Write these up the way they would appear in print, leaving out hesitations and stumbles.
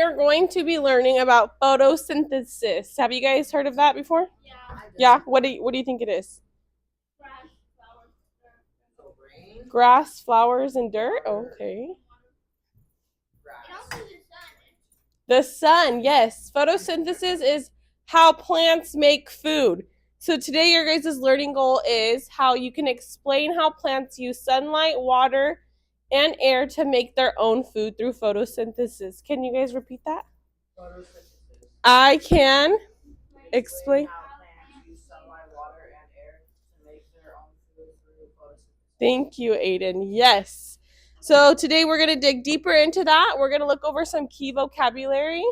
are going to be learning about photosynthesis. Have you guys heard of that before? Yeah. What do you think it is? Grass, flowers, and dirt. Okay. The sun, yes. Photosynthesis is how plants make food. So today your guys' learning goal is how you can explain how plants use sunlight, water, and air to make their own food through photosynthesis. Can you guys repeat that? Photosynthesis. I can explain how plants use sunlight, water, and air to make their own food through photosynthesis. Thank you, Aiden. Yes. So today we're going to dig deeper into that. We're going to look over some key vocabulary.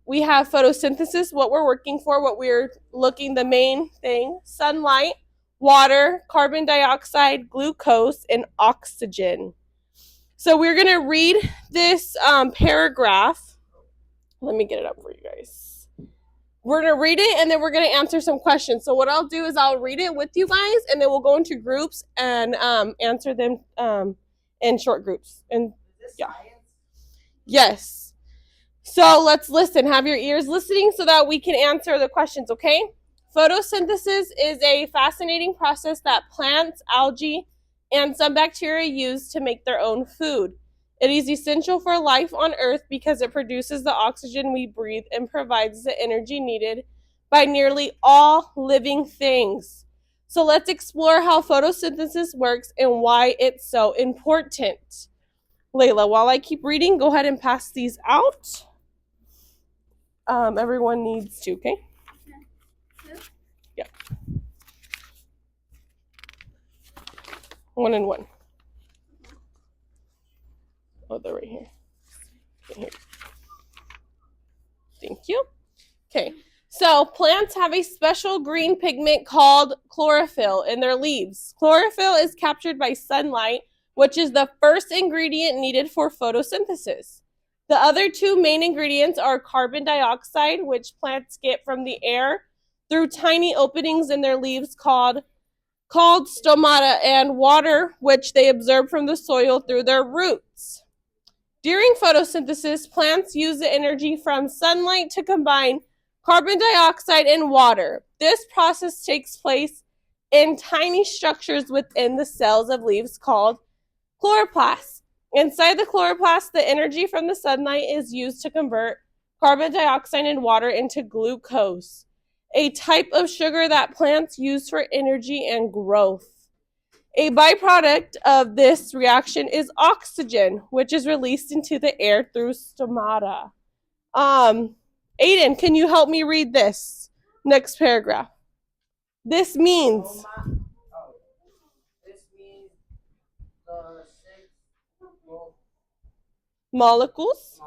We have photosynthesis, what we're working for, what we're looking, the main thing, sunlight, water, carbon dioxide, glucose, and oxygen. So we're going to read this paragraph. Let me get it up for you guys. We're going to read it, and then we're going to answer some questions. So what I'll do is I'll read it with you guys, and then we'll go into groups and answer them in short groups. And yeah. Yes. So let's listen. Have your ears listening so that we can answer the questions, okay? Photosynthesis is a fascinating process that plants, algae, and some bacteria use to make their own food. It is essential for life on Earth because it produces the oxygen we breathe and provides the energy needed by nearly all living things. So let's explore how photosynthesis works and why it's so important. Layla, while I keep reading, go ahead and pass these out. Everyone needs to, okay? Yeah. One and one. Oh, they're right here. Here. Thank you. Okay. So plants have a special green pigment called chlorophyll in their leaves. Chlorophyll is captured by sunlight, which is the first ingredient needed for photosynthesis. The other two main ingredients are carbon dioxide, which plants get from the air through tiny openings in their leaves called stomata, and water, which they absorb from the soil through their roots. During photosynthesis, plants use the energy from sunlight to combine carbon dioxide and water. This process takes place in tiny structures within the cells of leaves called chloroplasts. Inside the chloroplast, the energy from the sunlight is used to convert carbon dioxide and water into glucose, a type of sugar that plants use for energy and growth. A byproduct of this reaction is oxygen, which is released into the air through stomata. Aiden, can you help me read this next paragraph? This means the molecules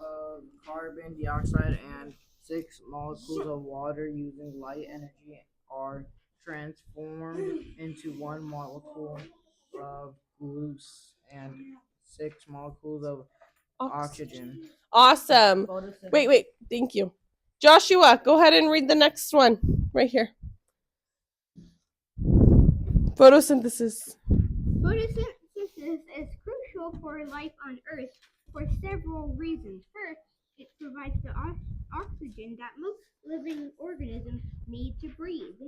of carbon dioxide and 6 molecules of water using light energy are transformed into 1 molecule of glucose and 6 molecules of oxygen. Awesome. Wait. Thank you. Joshua, go ahead and read the next one right here. Photosynthesis. Photosynthesis is crucial for life on Earth for several reasons. First, it provides the oxygen that most living organisms need to breathe.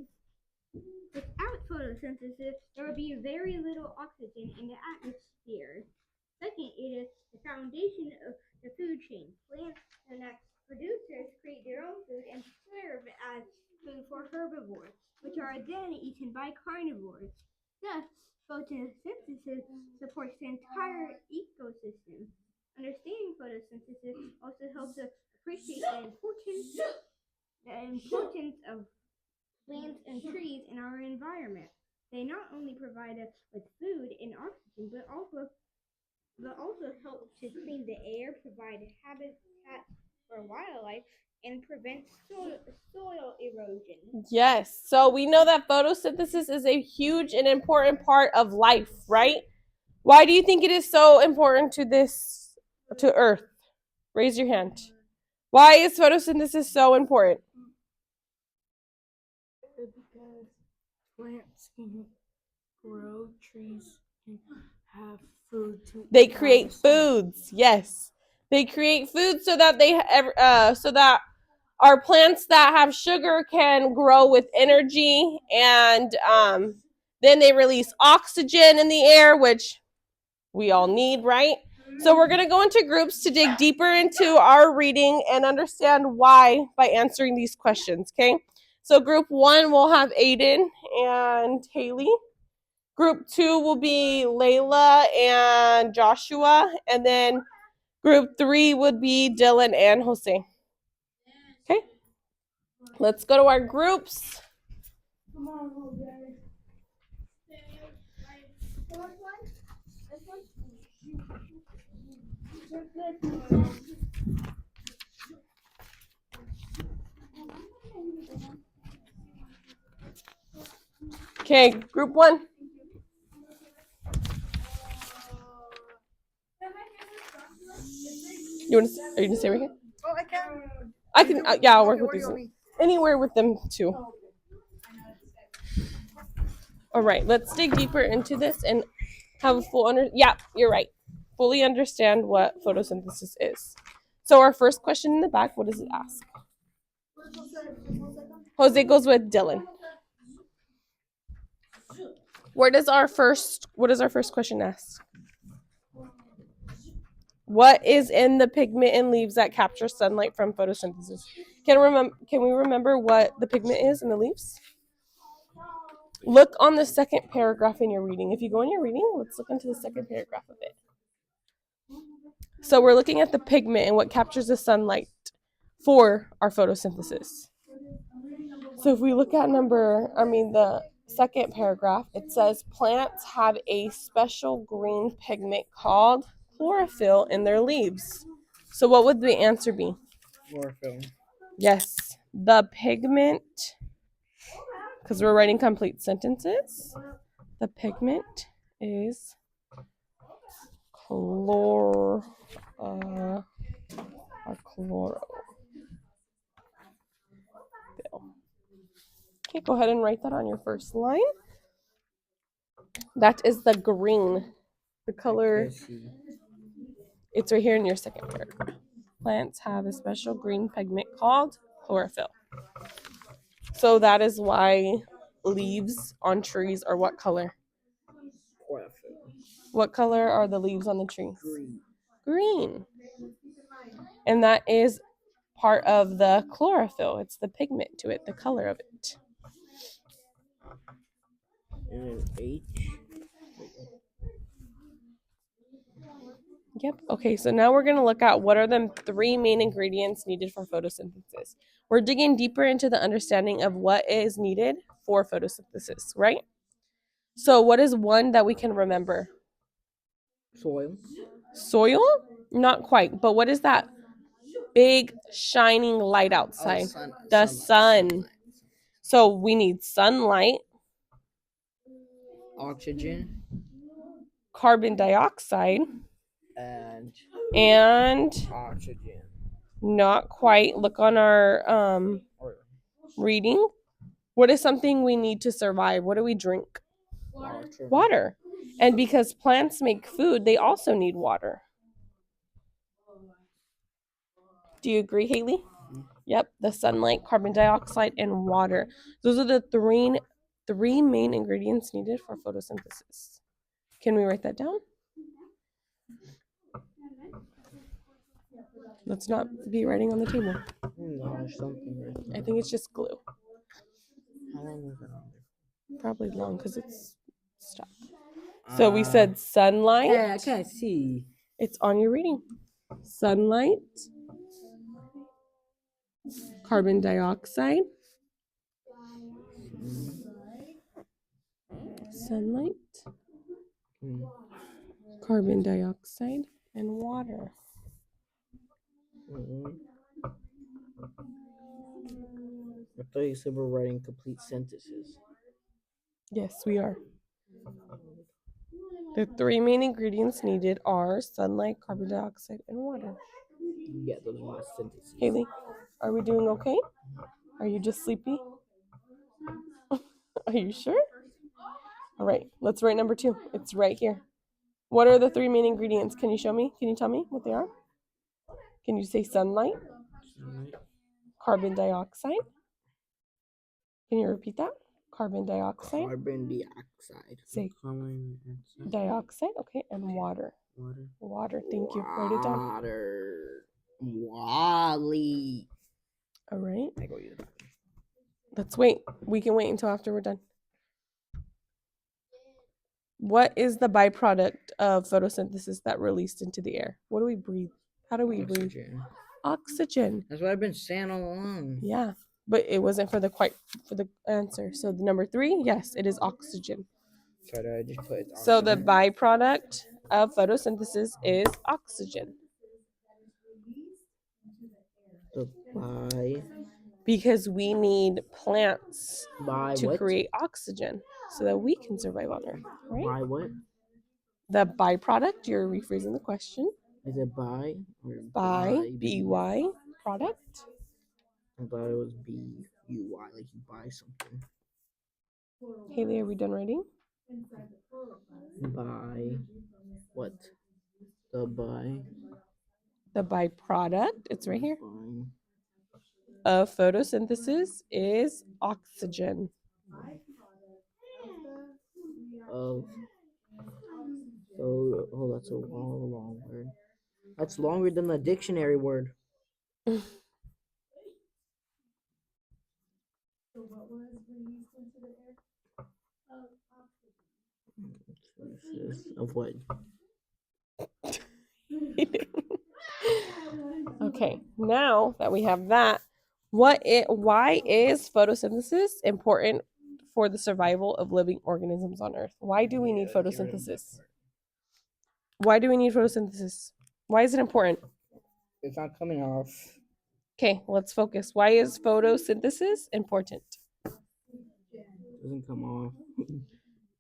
Without photosynthesis, there would be very little oxygen in the atmosphere. Second, it is the foundation of the food chain. Plants and its producers create their own food and serve as food for herbivores, which are then eaten by carnivores. Thus, photosynthesis supports the entire ecosystem. Understanding photosynthesis also helps us appreciate the importance of plants and trees in our environment. They not only provide us with food and oxygen, but also help to clean the air, provide habitat for wildlife, and prevent soil erosion. Yes. So we know that photosynthesis is a huge and important part of life, right? Why do you think it is so important to Earth? Raise your hand. Why is photosynthesis so important? Because plants can grow, trees can have food to eat. They create foods, yes. They create food so that so that our plants that have sugar can grow with energy, and then they release oxygen in the air, which we all need, right? So we're going to go into groups to dig deeper into our reading and understand why by answering these questions, okay? So group 1 will have Aiden and Haley. Group 2 will be Layla and Joshua. And then group 3 would be Dylan and Jose. Okay? Let's go to our groups. Come on, Jose. Okay, group 1. Are you going to stay right here? Oh, I can. I can, yeah, I'll work with Where do you these. want me? Anywhere with them too. All right, let's dig deeper into this and have a yeah, you're right. Fully understand what photosynthesis is. So our first question in the back, what does it ask? Jose goes with Dylan. What does our first question ask? What is in the pigment in leaves that capture sunlight from photosynthesis? Can we remember what the pigment is in the leaves? Look on the second paragraph in your reading. If you go in your reading, let's look into the second paragraph of it. So we're looking at the pigment and what captures the sunlight for our photosynthesis. So if we look at the second paragraph, it says plants have a special green pigment called chlorophyll in their leaves. So what would the answer be? Chlorophyll. Yes, the pigment, because we're writing complete sentences. The pigment is chlorophyll. Okay, go ahead and write that on your first line. That is the green. The color, it's right here in your second paragraph. Plants have a special green pigment called chlorophyll. So that is why leaves on trees are what color? Chlorophyll. What color are the leaves on the trees? Green. Green. And that is part of the chlorophyll. It's the pigment to it, the color of it. And H. Yep. Okay, so now we're going to look at what are the 3 main ingredients needed for photosynthesis. We're digging deeper into the understanding of what is needed for photosynthesis, right? So what is one that we can remember? Soil. Soil? Not quite, but what is that big shining light outside? The sun. So we need sunlight, oxygen, carbon dioxide, and oxygen. Not quite. Look on our reading. What is something we need to survive? What do we drink? Water. And because plants make food, they also need water. Do you agree, Haley? Mm-hmm. Yep, the sunlight, carbon dioxide, and water. Those are the three main ingredients needed for photosynthesis. Can we write that down? Let's not be writing on the table. No, there's something right there. I think it's just glue. How long was it on there? Probably long because it's stuck. So we said sunlight. Yeah, I can't see. It's on your reading. Sunlight, carbon dioxide, sunlight, carbon dioxide, and water. I thought you said we're writing complete sentences. Yes, we are. The 3 main ingredients needed are sunlight, carbon dioxide, and water. Yeah, those are my sentences. Haley, are we doing okay? Are you just sleepy? Are you sure? All right, let's write number 2. It's right here. What are the 3 main ingredients? Can you show me? Can you tell me what they are? Can you say sunlight? Sunlight. Carbon dioxide. Can you repeat that? Carbon dioxide. Carbon dioxide. Say Carbon dioxide. dioxide. Okay, and water. Water. Water. Thank you. Write it down. Water. Wally. All right. I go use the bathroom. Let's wait. We can wait until after we're done. What is the byproduct of photosynthesis that released into the air? What do we breathe? How do we breathe? Oxygen. Oxygen. That's what I've been saying all along. Yeah, but it wasn't for the answer. So the number 3, yes, it is oxygen. Sorry, I just put oxygen. So the byproduct of photosynthesis is oxygen. So by Because we need plants to what? create oxygen so that we can survive on Earth, right? By what? The byproduct, you're rephrasing the question. Is it by or By, B-Y, product. I thought it was B-U-Y, like you buy something. Haley, are we done writing? By what? The by. The byproduct, it's right here, By. of photosynthesis is oxygen. Of. So, oh, that's a long word. That's longer than the dictionary word. Of what? Okay, now that we have that, why is photosynthesis important for the survival of living organisms on Earth? Why do we need photosynthesis? Why do we need photosynthesis? Why is it important? It's not coming off. Okay, let's focus. Why is photosynthesis important? Doesn't come off.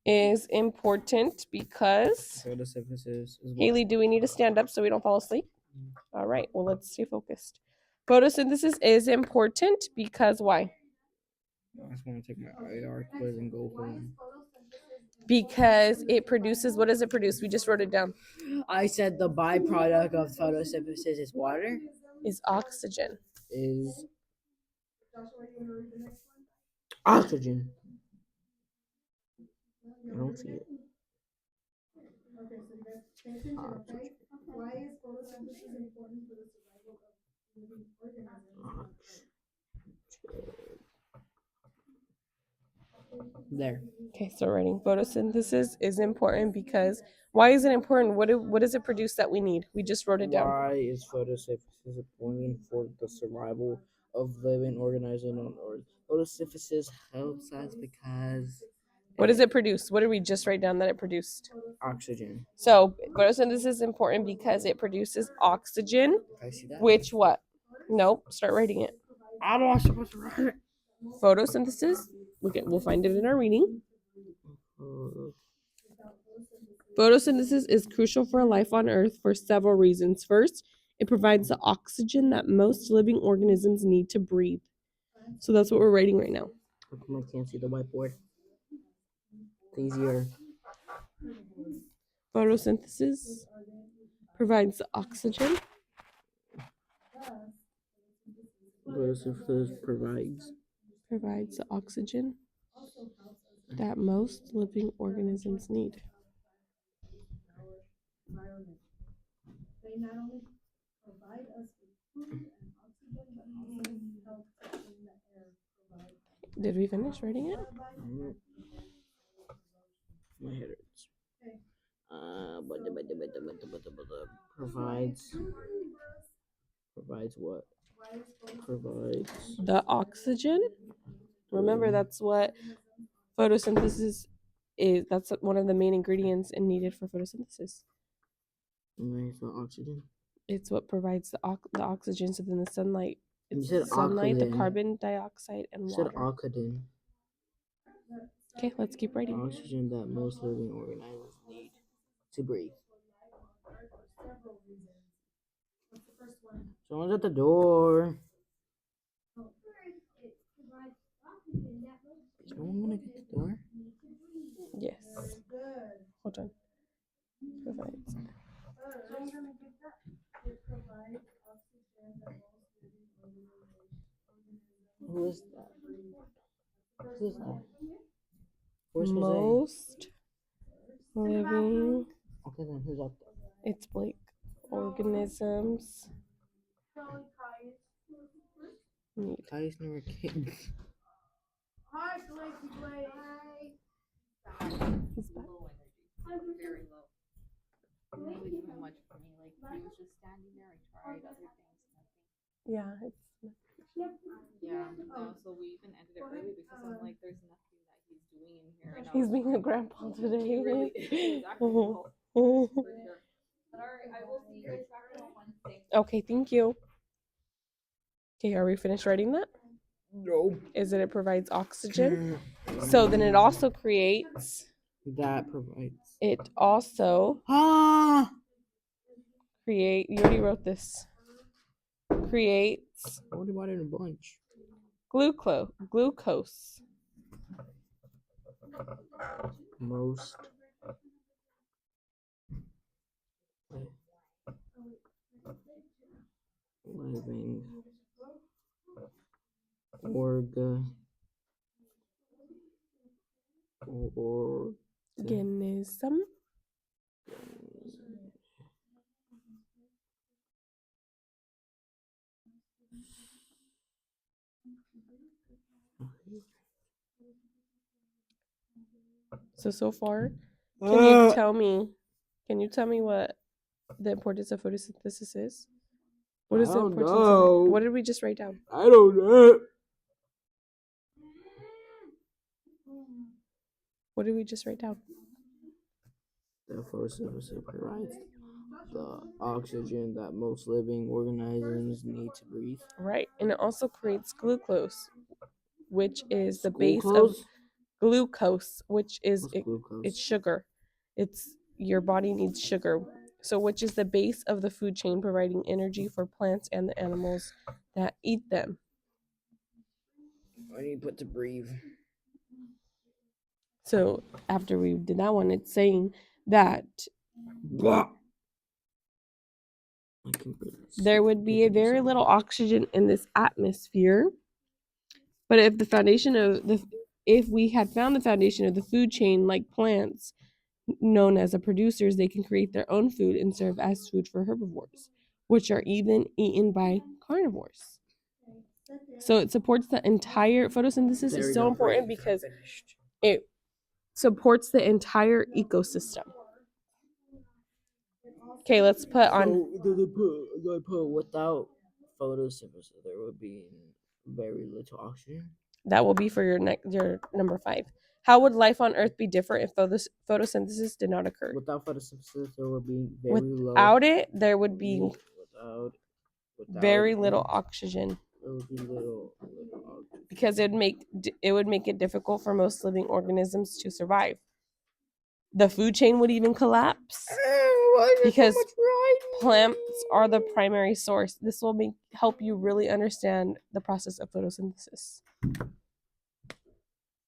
Is important because Photosynthesis is what? Haley, do we need to stand up so we don't fall asleep? All right, well, let's stay focused. Photosynthesis is important because why? I just want to take my IR quiz and go home. Because it produces, what does it produce? We just wrote it down. I said the byproduct of photosynthesis is water. Is oxygen. Is oxygen. I don't see it. Oxygen. Why is photosynthesis important for the survival of living organisms? There. Okay, so writing photosynthesis is important because why is it important? What does it produce that we need? We just wrote it down. Why is photosynthesis important for the survival of living organisms on Earth? Photosynthesis helps us because What does it produce? What did we just write down that it produced? oxygen. So photosynthesis is important because it produces oxygen, Can I see that? which what? Nope, start writing it. I don't want supposed to write it. Photosynthesis, we'll find it in our reading. Photosynthesis is crucial for life on Earth for several reasons. First, it provides the oxygen that most living organisms need to breathe. So that's what we're writing right now. How come I can't see the whiteboard? It's easier. Photosynthesis provides the oxygen. Photosynthesis provides The oxygen that most living organisms need. They not only provide us with food and oxygen, but also help to clean the air. Did we finish writing it? my head hurts. Provides what? Provides The oxygen. Remember, that's what photosynthesis is. That's one of the main ingredients and needed for photosynthesis. the oxygen. It's what provides the oxygen. So then the sunlight. You It's said sunlight, the oxygen. carbon dioxide, and You said water. oxygen. Okay, let's keep writing. Oxygen that most living organisms need to breathe. Someone's at the door. Is no one gonna get the door? Yes. Hold on. Provides. Who is that? Who is that? Where's Jose? Most living, Okay, then who's up there? it's Blake, organisms need. Kai's never came. Hi, Blakey. He's back. Very low. Didn't really do much for me. Like he was just standing there. I tried other things, nothing. Yeah, it's Yeah. No, so we even ended it early because I'm like, there's nothing that he's doing in here. And I he's was being a grandpa today. He really is. He was actually Mhm. for sure. But alright, I will see you guys back on Wednesday. Okay, thank you. Okay, are we finished writing that? No. Is it provides oxygen? So then it also creates. That provides. It also create. You already wrote this. Creates I already bought it in a bunch. glucose. Most living Organism. So far, can you tell me? Can you tell me what the importance of photosynthesis is? What is the importance of it? What did we just write down? I don't know. What did we just write down? The photosynthesis provides the oxygen that most living organisms need to breathe. Right, and it also creates glucose, which is the base of glucose, which is it's sugar. It's your body needs sugar. So which is the base of the food chain, providing energy for plants and the animals that eat them. I need to put to breathe. So after we did that one, it's saying that there would be a very little oxygen in this atmosphere. But if we had found the foundation of the food chain, like plants, known as the producers, they can create their own food and serve as food for herbivores, which are even eaten by carnivores. So it supports the entire photosynthesis is so important because it supports the entire ecosystem. Okay, let's put on. So they put without photosynthesis, there would be very little oxygen. That will be for your number 5. How would life on Earth be different if photosynthesis did not occur? Without photosynthesis, there would be very low. Without it, there would be without very little oxygen. There would be little oxygen. Because it would make it difficult for most living organisms to survive. The food chain would even collapse because plants are the primary source. This will help you really understand the process of photosynthesis.